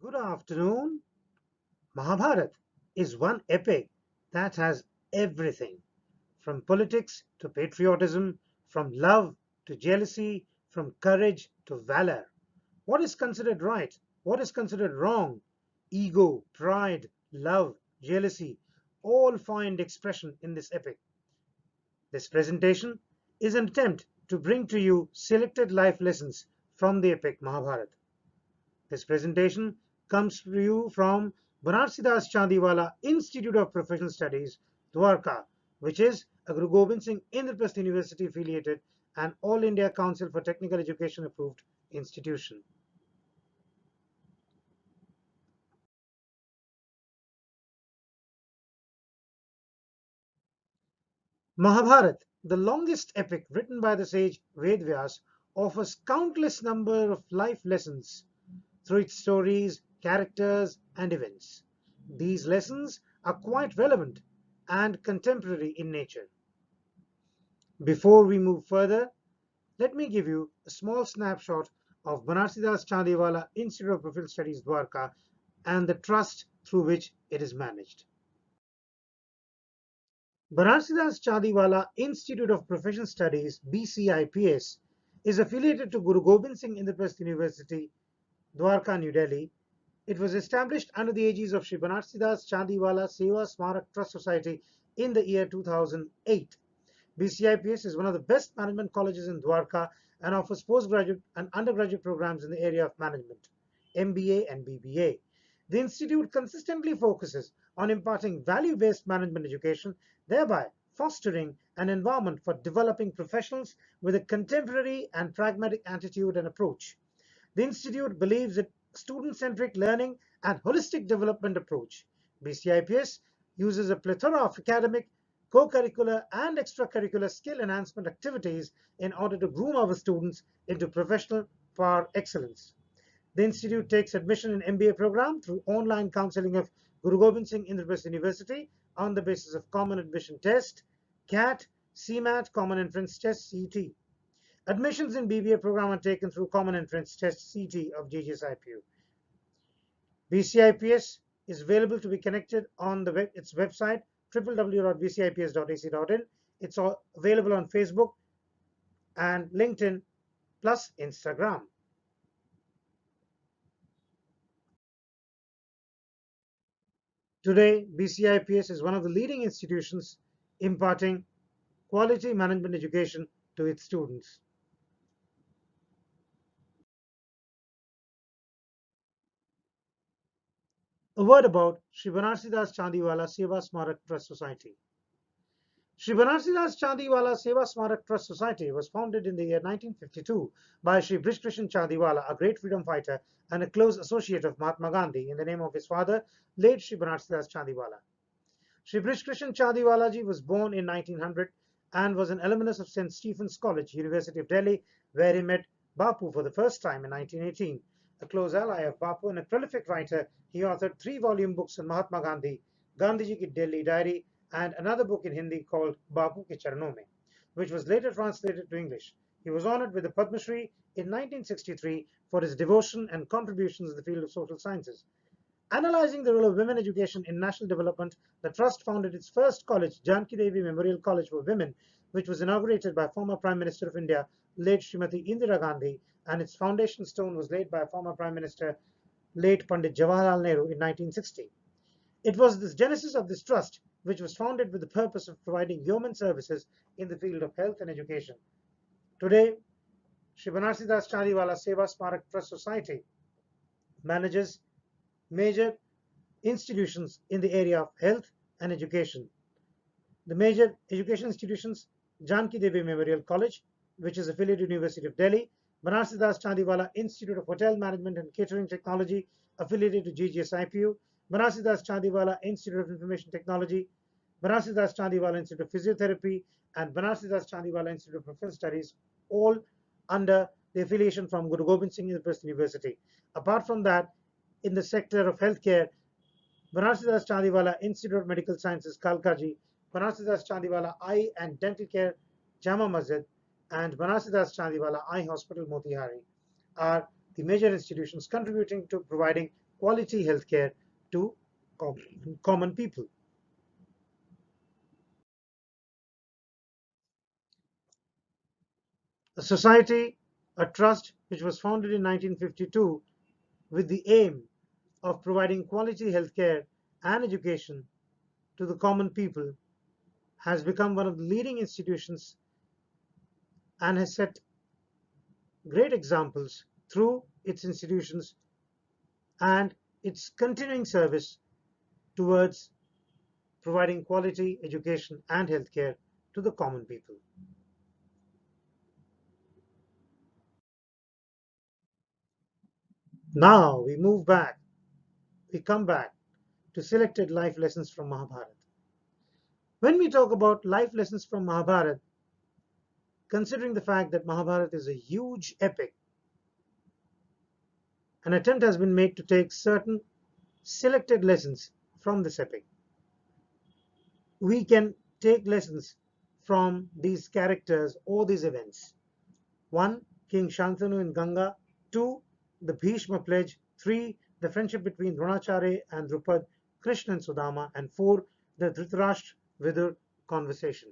Good afternoon. Mahabharat is one epic that has everything from politics to patriotism, from love to jealousy, from courage to valor. What is considered right? What is considered wrong? Ego, pride, love, jealousy all find expression in this epic. This presentation is an attempt to bring to you selected life lessons from the epic Mahabharat. This presentation comes to you from Banarsidas Chandiwala Institute of Professional Studies, Dwarka, which is a Guru Gobind Singh Indraprasth University affiliated and All India Council for Technical Education approved institution. Mahabharat, the longest epic written by the sage Vedvyas, offers countless number of life lessons through its stories, characters, and events. These lessons are quite relevant and contemporary in nature. Before we move further, let me give you a small snapshot of Banarsidas Chandiwala Institute of Professional Studies Dwarka and the trust through which it is managed. Banarsidas Chandiwala Institute of Professional Studies BCIPS is affiliated to Guru Gobind Singh Indraprasth University, Dwarka, New Delhi. It was established under the aegis of Shri Banarsidas Chandiwala Seva Smarak Trust Society in the year 2008. BCIPS is one of the best management colleges in Dwarka and offers postgraduate and undergraduate programs in the area of management, MBA and BBA. The institute consistently focuses on imparting value-based management education, thereby fostering an environment for developing professionals with a contemporary and pragmatic attitude and approach. The institute believes in student-centric learning and holistic development approach. BCIPS uses a plethora of academic, co-curricular and extracurricular skill enhancement activities in order to groom our students into professional par excellence. The institute takes admission in MBA program through online counseling of Guru Gobind Singh Indraprasth University on the basis of Common Admission Test, CAT, CMAT, Common Entrance Test, CET. Admissions in BBA program are taken through Common Entrance Test CT of GGSIPU. BCIPS is available to be connected on its website www.bcips.ac.in. It's available on Facebook and LinkedIn plus Instagram. Today, BCIPS is one of the leading institutions imparting quality management education to its students. A word about Shri Banarsidas Chandiwala Seva Smarak Trust Society. Shri Banarsidas Chandiwala Seva Smarak Trust Society was founded in the year 1952 by Shri Brish Krishan Chandiwala, a great freedom fighter and a close associate of Mahatma Gandhi, in the name of his father, late Shri Banarsidas Chandiwala. Shri Brish Krishan Chandiwala was born in 1900 and was an alumnus of St. Stephen's College, University of Delhi, where he met Bapu for the first time in 1918. A close ally of Bapu and a prolific writer, he authored three-volume books on Mahatma Gandhi, Gandhiji Ki Delhi Diary, and another book in Hindi called Bapu Ke Charnon Mein, which was later translated to English. He was honored with the Padma Shri in 1963 for his devotion and contributions in the field of social sciences. Analyzing the role of women education in national development, the Trust founded its first college, Janki Devi Memorial College for Women, which was inaugurated by former Prime Minister of India, late Srimati Indira Gandhi, and its foundation stone was laid by former Prime Minister, late Pandit Jawaharlal Nehru in 1960. It was the genesis of this trust, which was founded with the purpose of providing yeoman services in the field of health and education. Today, Shri Banarsidas Chandiwala Seva Smarak Trust Society manages major institutions in the area of health and education. The major education institutions: Janki Devi Memorial College, which is affiliated University of Delhi; Banarsidas Chandiwala Institute of Hotel Management and Catering Technology, affiliated to GGSIPU; Banarsidas Chandiwala Institute of Information Technology; Banarsidas Chandiwala Institute of Physiotherapy, and Banarsidas Chandiwala Institute of Professional Studies, all under the affiliation from Guru Gobind Singh University. Apart from that, in the sector of healthcare, Banarsidas Chandiwala Institute of Medical Sciences, Kalkaji; Banarsidas Chandiwala Eye and Dental Care, Jama Masjid; and Banarsidas Chandiwala Eye Hospital, Motihari are the major institutions contributing to providing quality healthcare to common people. A society, a trust which was founded in 1952 with the aim of providing quality healthcare and education to the common people, has become one of the leading institutions and has set great examples through its institutions and its continuing service towards providing quality education and healthcare to the common people. Now we come back to selected life lessons from Mahabharata. When we talk about life lessons from Mahabharata, considering the fact that Mahabharata is a huge epic, an attempt has been made to take certain selected lessons from this epic. We can take lessons from these characters or these events. 1. King Shantanu in Ganga. 2. The Bhishma pledge. 3. The friendship between Dronacharya and Drupad, Krishna and Sudama. And 4. The Dhritarashtra Vidur conversation.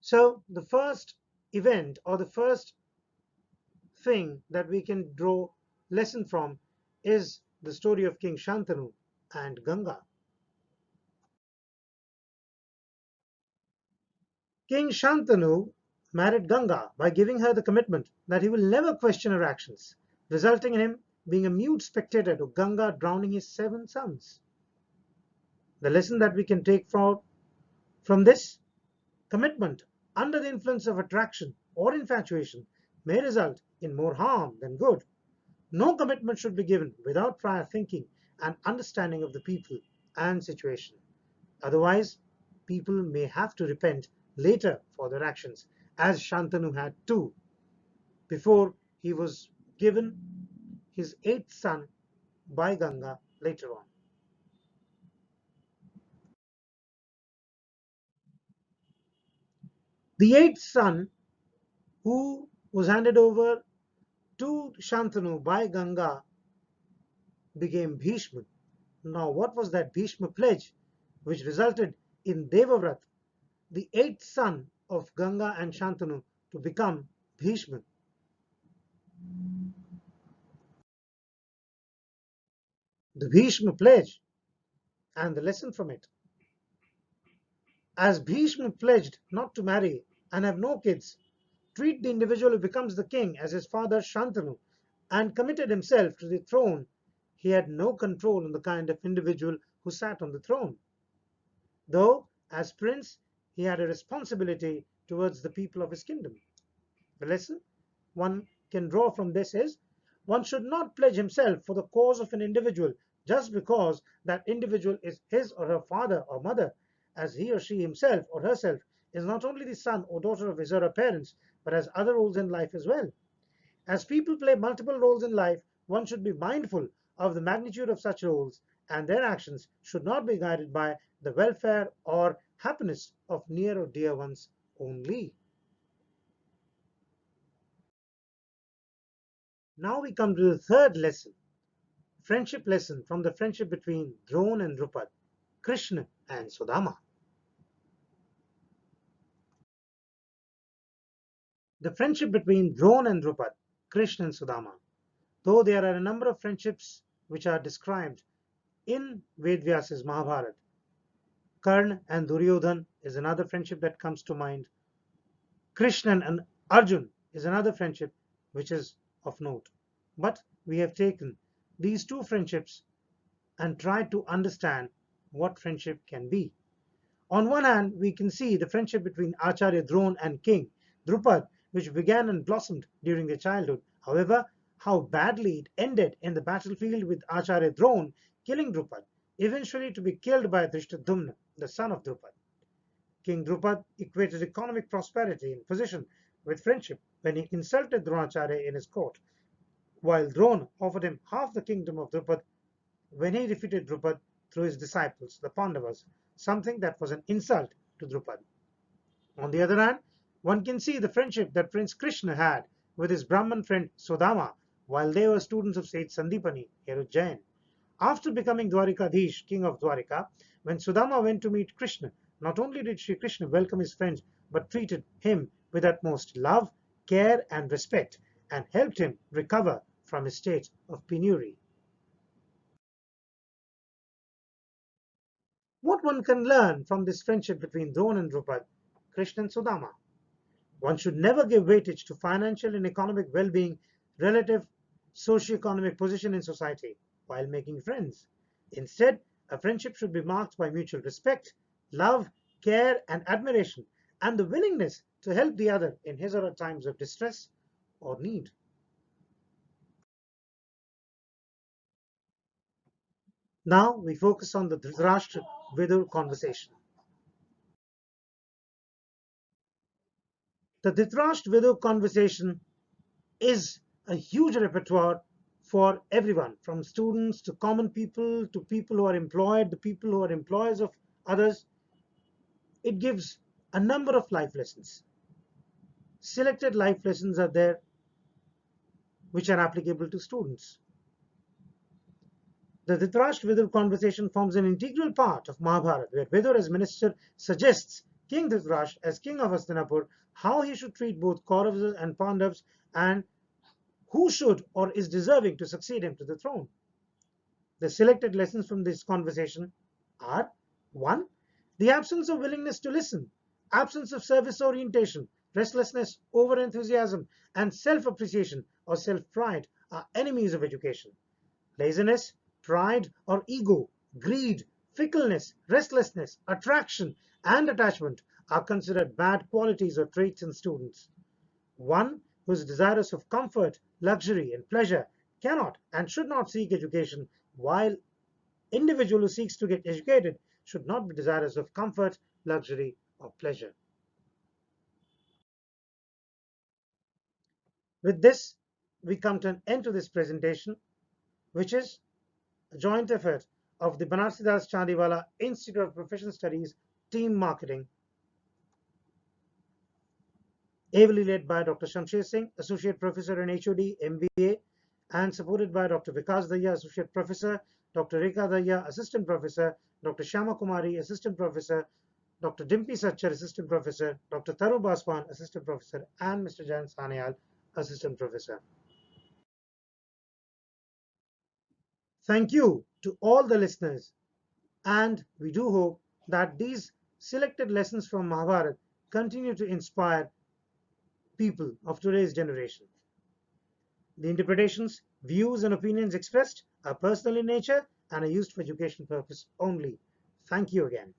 So the first event or the first thing that we can draw lesson from is the story of King Shantanu and Ganga. King Shantanu married Ganga by giving her the commitment that he will never question her actions, resulting in him being a mute spectator to Ganga drowning his 7 sons. The lesson that we can take from this commitment under the influence of attraction or infatuation may result in more harm than good. No commitment should be given without prior thinking and understanding of the people and situation. Otherwise, people may have to repent later for their actions, as Shantanu had to, before he was given his 8th son by Ganga later on. The 8th son, who was handed over to Shantanu by Ganga, became Bhishma. Now, what was that Bhishma pledge which resulted in Devavrat, the 8th son of Ganga and Shantanu, to become Bhishma? The Bhishma pledge and the lesson from it. As Bhishma pledged not to marry and have no kids, treat the individual who becomes the king as his father Shantanu, and committed himself to the throne, he had no control on the kind of individual who sat on the throne. Though, as prince, he had a responsibility towards the people of his kingdom. The lesson one can draw from this is one should not pledge himself for the cause of an individual just because that individual is his or her father or mother, as he or she himself or herself is not only the son or daughter of his or her parents, but has other roles in life as well. As people play multiple roles in life, one should be mindful of the magnitude of such roles, and their actions should not be guided by the welfare or happiness of near or dear ones only. Now we come to the third lesson, friendship lesson from the friendship between Drona and Drupad, Krishna and Sudama. The friendship between Drona and Drupad, Krishna and Sudama. Though there are a number of friendships which are described in Vedvyasa's Mahabharata, Karna and Duryodhan is another friendship that comes to mind. Krishna and Arjun is another friendship which is of note. But we have taken these two friendships and tried to understand what friendship can be. On one hand, we can see the friendship between Acharya Drona and King Drupad, which began and blossomed during their childhood. However, how badly it ended in the battlefield with Acharya Drona killing Drupad, eventually to be killed by Drishtadumna, the son of Drupad. King Drupad equated economic prosperity and position with friendship when he insulted Dronacharya in his court, while Drona offered him half the kingdom of Drupad when he defeated Drupad through his disciples, the Pandavas, something that was an insult to Drupad. On the other hand, one can see the friendship that Prince Krishna had with his Brahman friend Sudama while they were students of Sage Sandipani here at Jain. After becoming Dwarikadhish, king of Dwarika, when Sudama went to meet Krishna, not only did Sri Krishna welcome his friends, but treated him with utmost love, care, and respect, and helped him recover from his state of penury. What one can learn from this friendship between Drona and Drupad, Krishna and Sudama? One should never give weightage to financial and economic well-being, relative socio-economic position in society while making friends. Instead, a friendship should be marked by mutual respect, love, care, and admiration, and the willingness to help the other in his or her times of distress or need. Now we focus on the Dhritarashtra Vidur conversation. The Dhritarashtra Vidur conversation is a huge repertoire for everyone, from students to common people to people who are employed, the people who are employers of others. It gives a number of life lessons. Selected life lessons are there which are applicable to students. The Dhritarashtra Vidur conversation forms an integral part of Mahabharat, where Vidur as minister suggests King Dhritarashtra as king of Hastinapur how he should treat both Kauravas and Pandavas and who should or is deserving to succeed him to the throne. The selected lessons from this conversation are: 1. The absence of willingness to listen, absence of service orientation, restlessness, over enthusiasm, and self appreciation or self pride are enemies of education. Laziness, pride or ego, greed, fickleness, restlessness, attraction, and attachment are considered bad qualities or traits in students. One who is desirous of comfort, luxury, and pleasure cannot and should not seek education, while individual who seeks to get educated should not be desirous of comfort, luxury, or pleasure. With this, we come to an end to this presentation, which is a joint effort of the Banarsidas Chandiwala Institute of Professional Studies Team Marketing, ably led by Dr. Shamsher Singh, Associate Professor and HOD, MBA, and supported by Dr. Vikas Daya, Associate Professor, Dr. Rekha Daya, Assistant Professor, Dr. Shama Kumari, Assistant Professor, Dr. Dimpi Satchar, Assistant Professor, Dr. Taru Baswan, Assistant Professor, and Mr. Jan Sanyal, Assistant Professor. Thank you to all the listeners, and we do hope that these selected lessons from Mahabharat continue to inspire people of today's generation. The interpretations, views, and opinions expressed are personal in nature and are used for educational purpose only. Thank you again.